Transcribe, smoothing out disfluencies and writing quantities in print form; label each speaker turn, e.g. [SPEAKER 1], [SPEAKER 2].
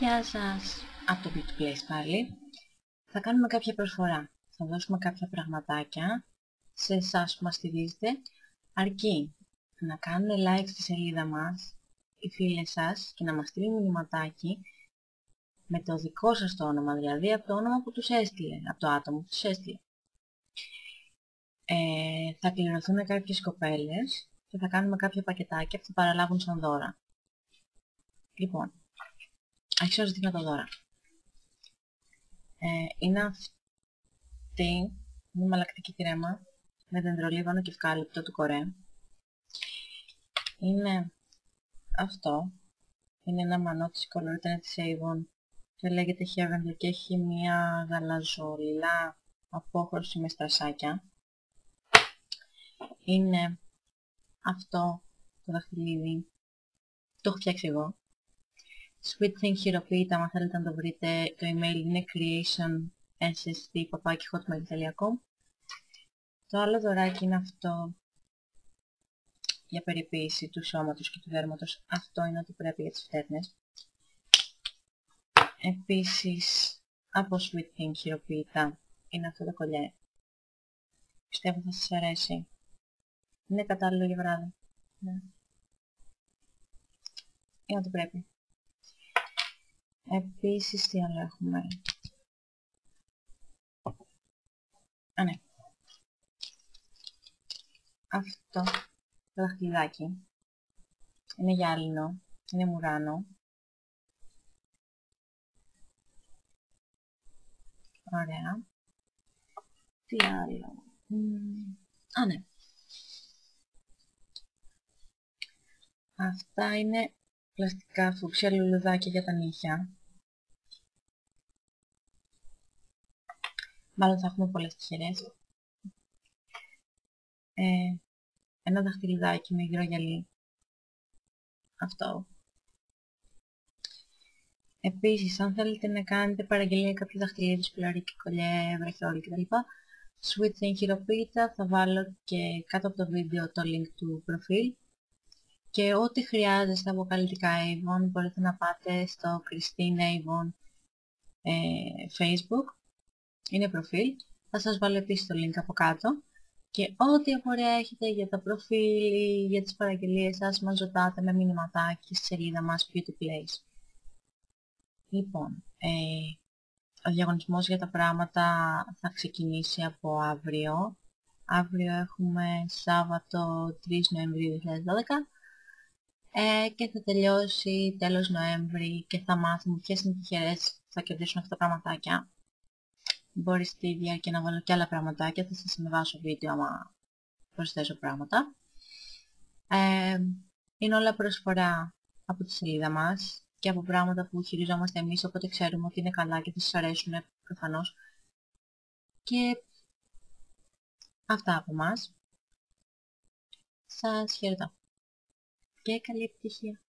[SPEAKER 1] Γεια σας! Από το Beauty Place πάλι. Θα κάνουμε κάποια προσφορά. Θα δώσουμε κάποια πραγματάκια σε εσάς που μας στηρίζετε, αρκεί να κάνουν like στη σελίδα μας οι φίλες σας και να μας στείλουν μηνυματάκι με το δικό σας το όνομα, δηλαδή από το όνομα που τους έστειλε, από το άτομο που τους έστειλε. Θα κληρωθούν κάποιες κοπέλες και θα κάνουμε κάποια πακετάκια που θα παραλάβουν σαν δώρα. Λοιπόν, αρχίζω να σας δείχνω τα δώρα. Είναι αυτή, είναι μαλακτική κρέμα με δεντρολίβανο και ευκάλυπτο του Κορέ. Είναι αυτό, είναι ένα μανό της κολορίτανα της Avon και λέγεται Heavenly και έχει μια γαλαζολά απόχρωση με στρασάκια. Είναι αυτό το δαχτυλίδι, το έχω φτιάξει εγώ. Sweet Thing χειροποίητα, αν θέλετε να το βρείτε, το email είναι creationssd@hotmail.com. Το άλλο δωράκι είναι αυτό για περιποίηση του σώματος και του δέρματος. Αυτό είναι ό,τι πρέπει για τις φτέρνες. Επίσης, από Sweet Thing χειροποίητα είναι αυτό το κολλιέ. Πιστεύω θα σας αρέσει. Είναι κατάλληλο για βράδυ. Ναι. Είναι ό,τι πρέπει. Επίσης, τι άλλο έχουμε. Α, ναι. Αυτό το δαχτυλιδάκι είναι γυάλινο, είναι μουράνο. Ωραία. Τι άλλο. Α, ναι. Αυτά είναι πλαστικά φούξια λουλουδάκια για τα νύχια. Μάλλον θα έχουμε πολλές τυχερές. Ένα δαχτυλιδάκι με υγρό γυαλί. Αυτό. Επίσης, αν θέλετε να κάνετε παραγγελία κάποιο δαχτυλίδι, σπηλαρίκι, κολλιέ, βραχιόλι κτλ. Sweet Thing χειροποίητα, θα βάλω και κάτω από το βίντεο το link του προφίλ. Και ό,τι χρειάζεστε από καλλιτικά Avon μπορείτε να πάτε στο Christine Avon Facebook. Είναι προφίλ. Θα σας βάλω επίσης το link από κάτω. Και ό,τι απορία έχετε για τα προφίλ, για τις παραγγελίες σας, μας ρωτάτε με μηνυματάκι στη σελίδα μας Beauty Place. Λοιπόν, ο διαγωνισμός για τα πράγματα θα ξεκινήσει από αύριο. Αύριο έχουμε Σάββατο 3 Νοεμβρίου 2012 και θα τελειώσει τέλος Νοέμβρη και θα μάθουμε ποιες είναι οι τυχερές που θα κερδίσουν αυτά τα πραγματάκια. Μπορεί στη διάρκεια να βάλω και άλλα πραγματάκια, θα σας συμβάσω βίντεο άμα προσθέσω πράγματα. Είναι όλα προσφορά από τη σελίδα μας και από πράγματα που χειριζόμαστε εμείς, οπότε ξέρουμε ότι είναι καλά και θα σας αρέσουν προφανώς. Και αυτά από μας. Σας χαιρετώ και καλή επιτυχία.